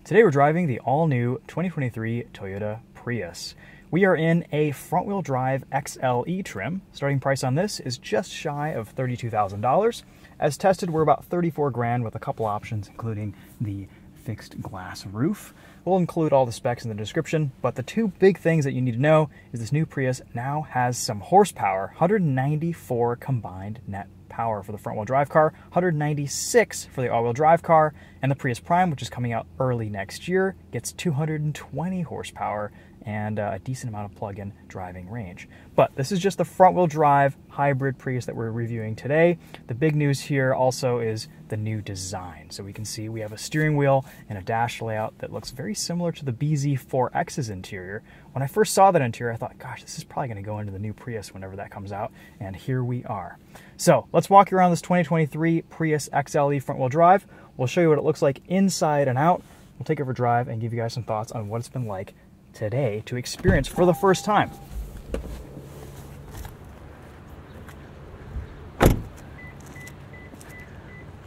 Today we're driving the all-new 2023 Toyota Prius. We are in a front-wheel drive XLE trim. Starting price on this is just shy of $32,000. As tested, we're about 34 grand with a couple options, including the fixed glass roof. We'll include all the specs in the description, but the two big things that you need to know is this new Prius now has some horsepower, 194 combined net power for the front-wheel drive car, 196 for the all-wheel drive car, and the Prius Prime, which is coming out early next year, gets 220 horsepower and a decent amount of plug-in driving range. But this is just the front-wheel drive hybrid Prius that we're reviewing today. The big news here also is the new design. So we can see we have a steering wheel and a dash layout that looks very similar to the BZ4X's interior. When I first saw that interior, I thought, gosh, this is probably going to go into the new Prius whenever that comes out, and here we are. So let's walk you around this 2023 Prius XLE front-wheel drive. We'll show you what it looks like inside and out. We'll take it for a drive and give you guys some thoughts on what it's been like today to experience for the first time.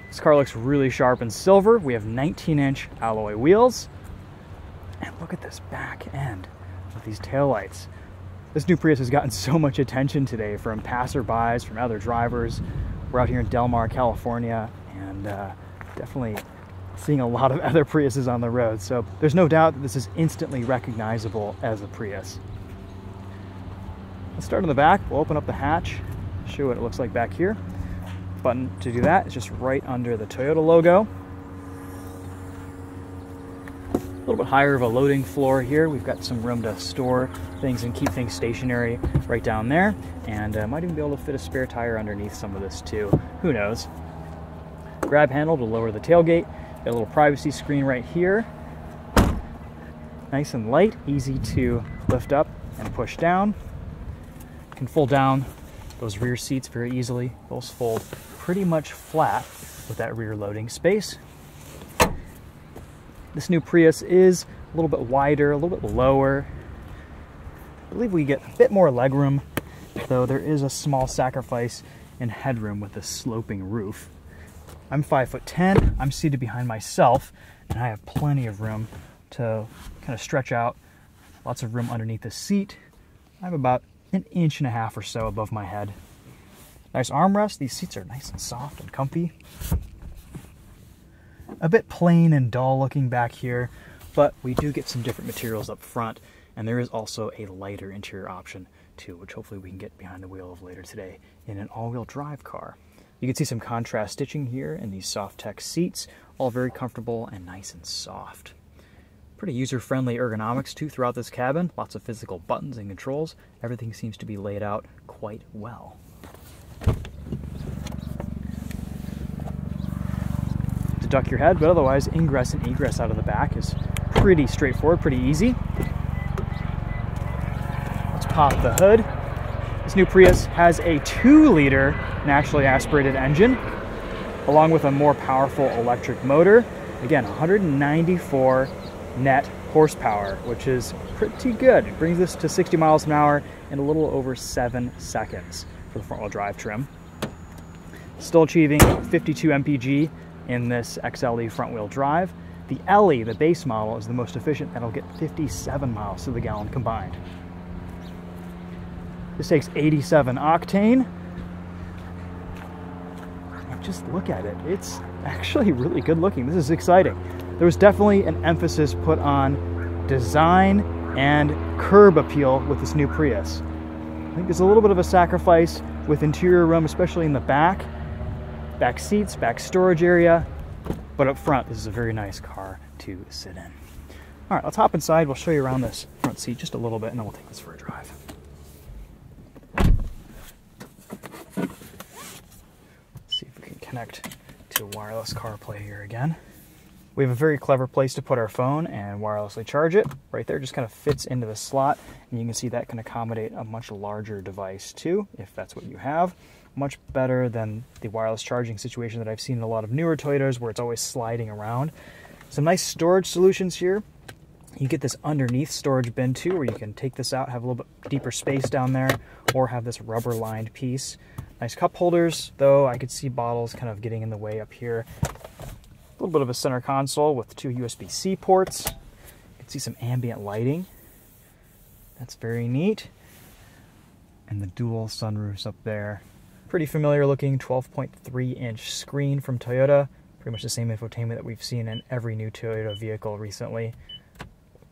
This car looks really sharp and silver. We have 19-inch alloy wheels. And look at this back end with these taillights. This new Prius has gotten so much attention today from passerbys, from other drivers. We're out here in Del Mar, California, and definitely seeing a lot of other Priuses on the road. So there's no doubt that this is instantly recognizable as a Prius. Let's start in the back. We'll open up the hatch, show you what it looks like back here. Button to do that is just right under the Toyota logo. A little bit higher of a loading floor here. We've got some room to store things and keep things stationary right down there. And might even be able to fit a spare tire underneath some of this too. Who knows? Grab handle to lower the tailgate. Got a little privacy screen right here. Nice and light, easy to lift up and push down. Can fold down those rear seats very easily. Those fold pretty much flat with that rear loading space. This new Prius is a little bit wider, a little bit lower. I believe we get a bit more legroom, though there is a small sacrifice in headroom with this sloping roof. I'm 5'10", I'm seated behind myself, and I have plenty of room to kind of stretch out. Lots of room underneath the seat. I have about 1.5 inches or so above my head. Nice armrest. These seats are nice and soft and comfy. A bit plain and dull looking back here, but we do get some different materials up front, and there is also a lighter interior option too, which hopefully we can get behind the wheel of later today in an all-wheel drive car. You can see some contrast stitching here in these SofTex seats, all very comfortable and nice and soft. Pretty user-friendly ergonomics too throughout this cabin. Lots of physical buttons and controls. Everything seems to be laid out quite well. To duck your head, but otherwise ingress and egress out of the back is pretty straightforward, pretty easy. Let's pop the hood. This new Prius has a 2-liter naturally aspirated engine, along with a more powerful electric motor. Again, 194 net horsepower, which is pretty good. It brings this to 60 miles an hour in a little over 7 seconds for the front-wheel drive trim. Still achieving 52 mpg in this XLE front-wheel drive. The LE, the base model, is the most efficient, and it'll get 57 miles to the gallon combined. This takes 87 octane. And just look at it. It's actually really good looking. This is exciting. There was definitely an emphasis put on design and curb appeal with this new Prius. I think there's a little bit of a sacrifice with interior room, especially in the back. Back seats, back storage area. But up front, this is a very nice car to sit in. All right, let's hop inside. We'll show you around this front seat just a little bit, and then we'll take this for a drive. Connect to wireless CarPlay here again. We have a very clever place to put our phone and wirelessly charge it. Right there, just kind of fits into the slot, and you can see that can accommodate a much larger device too, if that's what you have. Much better than the wireless charging situation that I've seen in a lot of newer Toyotas where it's always sliding around. Some nice storage solutions here. You get this underneath storage bin too, where you can take this out, have a little bit deeper space down there, or have this rubber lined piece. Nice cup holders, though I could see bottles kind of getting in the way up here. little bit of a center console with 2 USB-C ports. You can see some ambient lighting. That's very neat. And the dual sunroofs up there. Pretty familiar looking 12.3-inch screen from Toyota. Pretty much the same infotainment that we've seen in every new Toyota vehicle recently.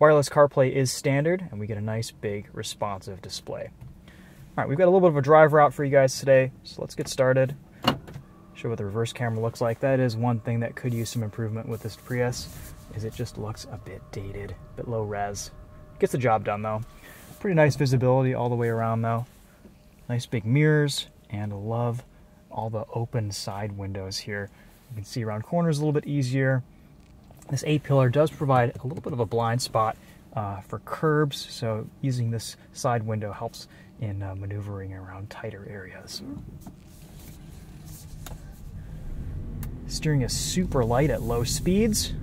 Wireless CarPlay is standard, and we get a nice big responsive display. All right, we've got a little bit of a drive route for you guys today, so let's get started. Show what the reverse camera looks like. That is one thing that could use some improvement with this Prius, is it just looks a bit dated, a bit low res. Gets the job done though. Pretty nice visibility all the way around though. Nice big mirrors, and I love all the open side windows here. You can see around corners a little bit easier. This A-pillar does provide a little bit of a blind spot for curbs, so using this side window helps in maneuvering around tighter areas. Steering is super light at low speeds.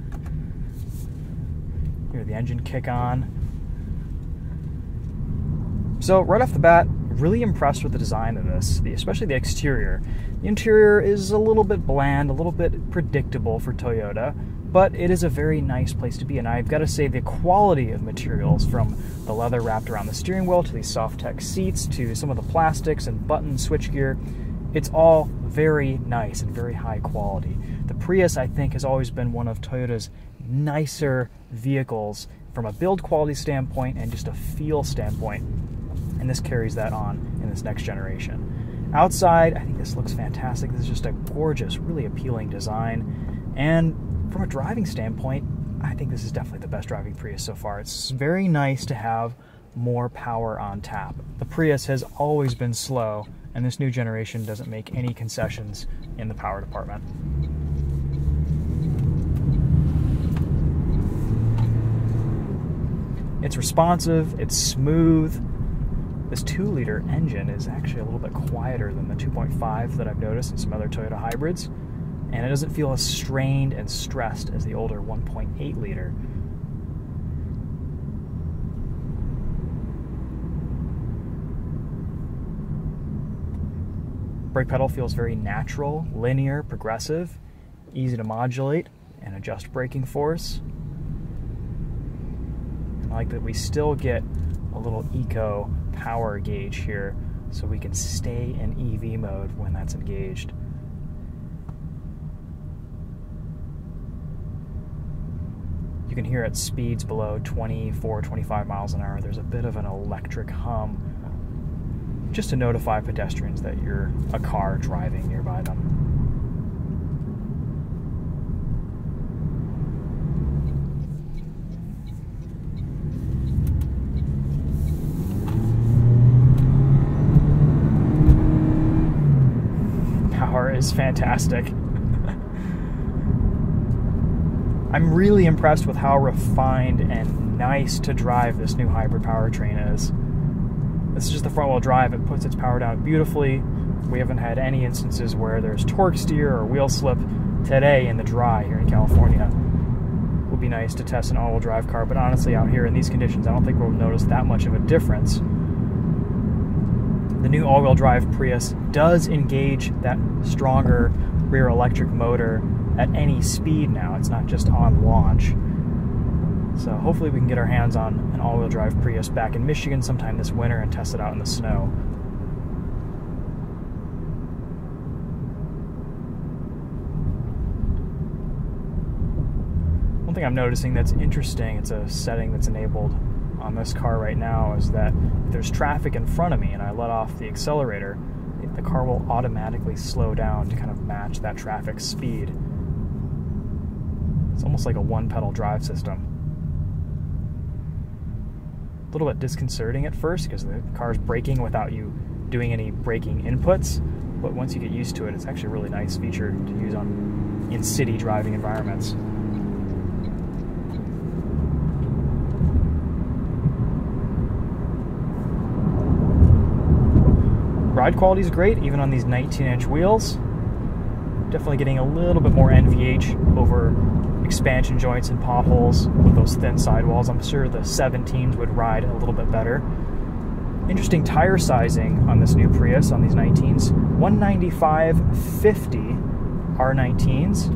Hear the engine kick on. So right off the bat, really impressed with the design of this, especially the exterior. The interior is a little bit bland, a little bit predictable for Toyota, but it is a very nice place to be, and I've got to say the quality of materials, from the leather wrapped around the steering wheel to these SofTex seats to some of the plastics and button switchgear, it's all very nice and very high quality. The Prius, I think, has always been one of Toyota's nicer vehicles from a build quality standpoint and just a feel standpoint, and this carries that on in this next generation. Outside, I think this looks fantastic. This is just a gorgeous, really appealing design, and from a driving standpoint, I think this is definitely the best driving Prius so far. It's very nice to have more power on tap. The Prius has always been slow, and this new generation doesn't make any concessions in the power department. It's responsive, it's smooth. This 2-liter engine is actually a little bit quieter than the 2.5 that I've noticed in some other Toyota hybrids, and it doesn't feel as strained and stressed as the older 1.8-liter. Brake pedal feels very natural, linear, progressive, easy to modulate and adjust braking force. I like that we still get a little eco power gauge here, so we can stay in EV mode when that's engaged. You can hear at speeds below 24, 25 miles an hour, there's a bit of an electric hum, just to notify pedestrians that you're a car driving nearby them. Power is fantastic. I'm really impressed with how refined and nice to drive this new hybrid powertrain is. This is just the front-wheel drive. It puts its power down beautifully. We haven't had any instances where there's torque steer or wheel slip today in the dry here in California. It would be nice to test an all-wheel drive car, but honestly, out here in these conditions, I don't think we'll notice that much of a difference. The new all-wheel drive Prius does engage that stronger rear electric motor at any speed now. It's not just on launch. So hopefully we can get our hands on an all-wheel drive Prius back in Michigan sometime this winter and test it out in the snow. One thing I'm noticing that's interesting, it's a setting that's enabled on this car right now, is that if there's traffic in front of me and I let off the accelerator, the car will automatically slow down to kind of match that traffic speed. It's almost like a one-pedal drive system. A little bit disconcerting at first because the car's braking without you doing any braking inputs, but once you get used to it, it's actually a really nice feature to use in city driving environments. Ride quality is great, even on these 19-inch wheels. Definitely getting a little bit more NVH over expansion joints and potholes with those thin sidewalls. I'm sure the 17s would ride a little bit better. Interesting tire sizing on this new Prius, on these 19s. 195/50 R19s,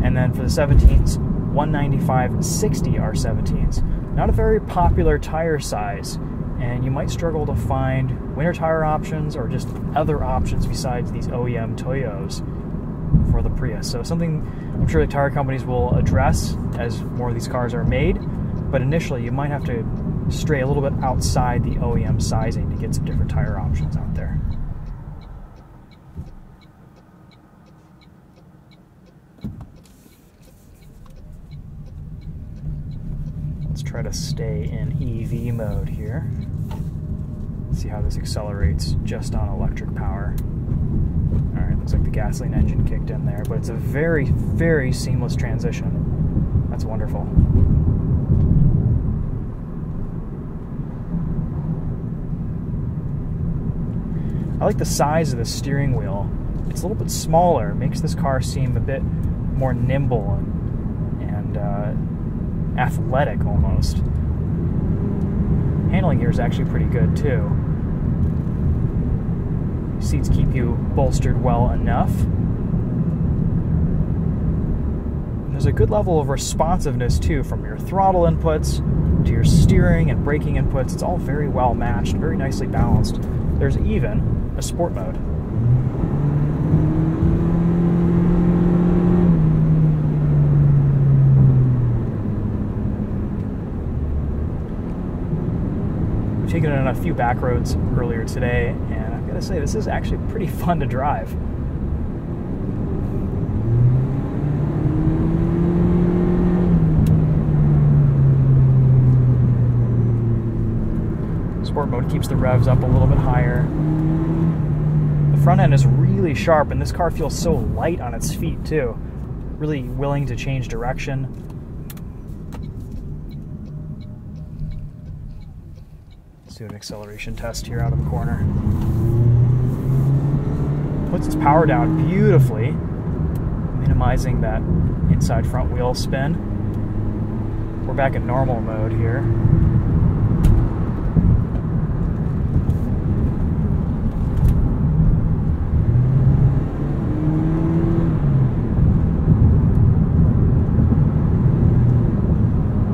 and then for the 17s, 195/60 R17s. Not a very popular tire size, and you might struggle to find winter tire options or just other options besides these OEM Toyos for the Prius. So something I'm sure the tire companies will address as more of these cars are made, but initially you might have to stray a little bit outside the OEM sizing to get some different tire options out there. Let's try to stay in EV mode here. See how this accelerates just on electric power. Alright, looks like the gasoline engine kicked in there, but it's a very, very seamless transition. That's wonderful. I like the size of the steering wheel. It's a little bit smaller, it makes this car seem a bit more nimble and athletic almost. Handling here is actually pretty good too. Seats keep you bolstered well enough. And there's a good level of responsiveness too, from your throttle inputs to your steering and braking inputs. It's all very well matched, very nicely balanced. There's even a sport mode. We've taken it on a few back roads earlier today, and I've got to say, this is actually pretty fun to drive. Sport mode keeps the revs up a little bit higher. The front end is really sharp, and this car feels so light on its feet too. Really willing to change direction. Let's do an acceleration test here out of the corner. Puts its power down beautifully, minimizing that inside front wheel spin. We're back in normal mode here.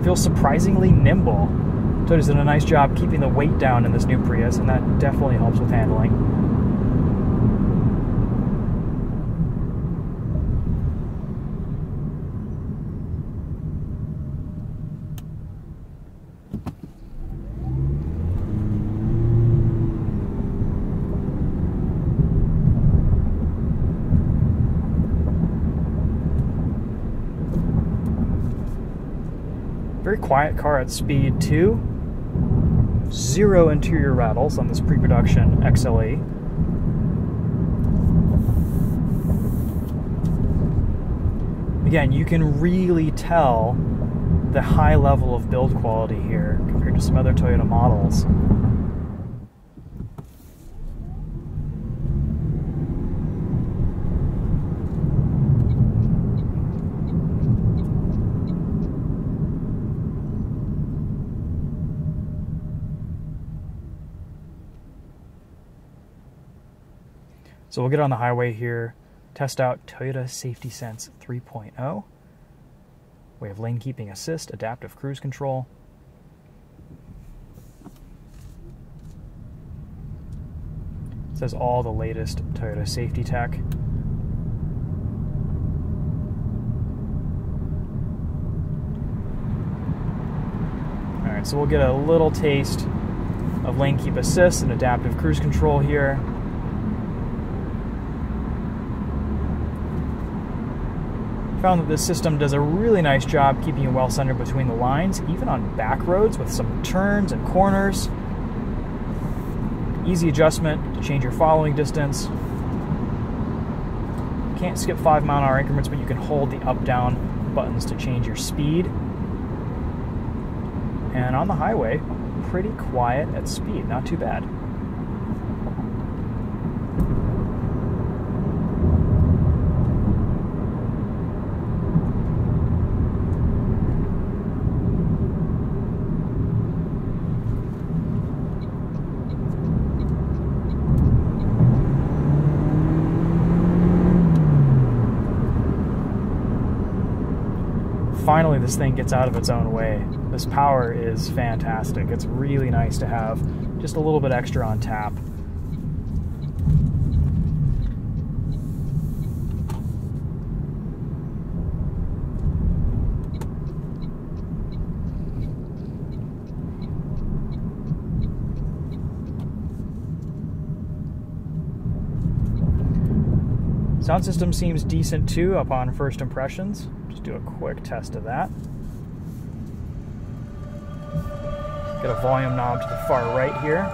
Feels surprisingly nimble. Toyota's done a nice job keeping the weight down in this new Prius, and that definitely helps with handling. Very quiet car at speed too. 0 interior rattles on this pre-production XLE. Again, you can really tell the high level of build quality here compared to some other Toyota models. So we'll get on the highway here, test out Toyota Safety Sense 3.0. We have lane keeping assist, adaptive cruise control. It says all the latest Toyota safety tech. Alright, so we'll get a little taste of lane keep assist and adaptive cruise control here. Found that this system does a really nice job keeping you well centered between the lines, even on back roads with some turns and corners. Easy adjustment to change your following distance. You can't skip 5-mile-an-hour increments, but you can hold the up-down buttons to change your speed. And on the highway, pretty quiet at speed, not too bad. finally this thing gets out of its own way. This power is fantastic. It's really nice to have just a little bit extra on tap. Sound system seems decent too upon first impressions. Just do a quick test of that. Got a volume knob to the far right here.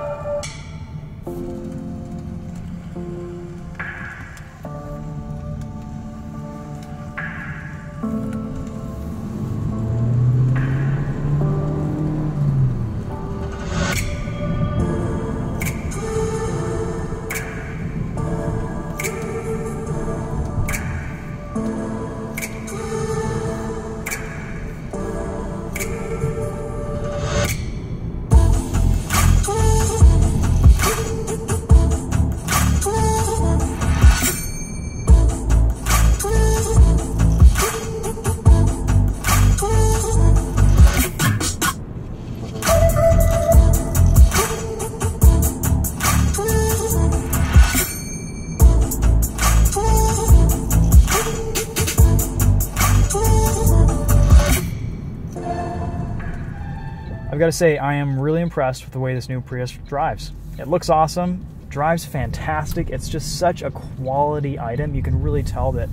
I've got to say, I am really impressed with the way this new Prius drives. It looks awesome, drives fantastic. It's just such a quality item. You can really tell that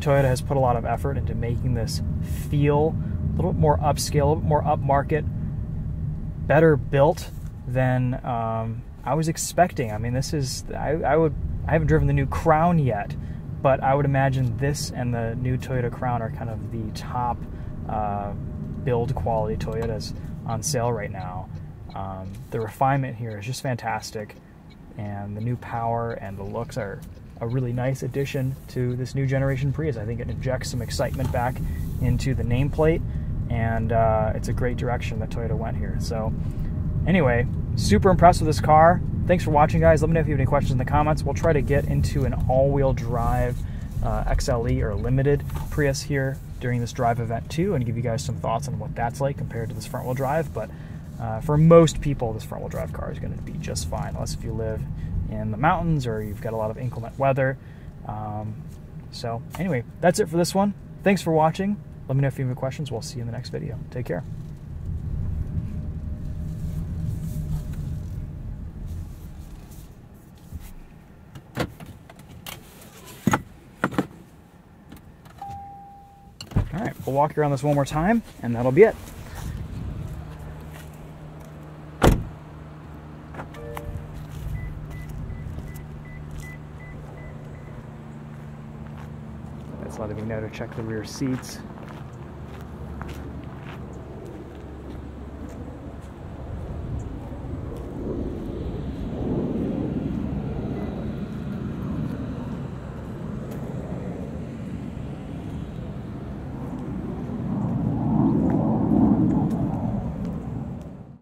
Toyota has put a lot of effort into making this feel a little bit more upscale, a little bit more upmarket, better built than I was expecting. I mean, this is, I haven't driven the new Crown yet, but I would imagine this and the new Toyota Crown are kind of the top build quality Toyotas on sale right now. The refinement here is just fantastic, and the new power and the looks are a really nice addition to this new generation Prius. I think it injects some excitement back into the nameplate, and it's a great direction that Toyota went here. So anyway, super impressed with this car. Thanks for watching, guys. Let me know if you have any questions in the comments. We'll try to get into an all-wheel drive XLE or limited Prius here during this drive event too, and give you guys some thoughts on what that's like compared to this front-wheel drive. But for most people, this front-wheel drive car is going to be just fine, unless if you live in the mountains or you've got a lot of inclement weather. So anyway, that's it for this one. Thanks for watching. Let me know if you have any questions. We'll see you in the next video. Take care. All right, we'll walk around this one more time, and that'll be it. That's letting me know to check the rear seats.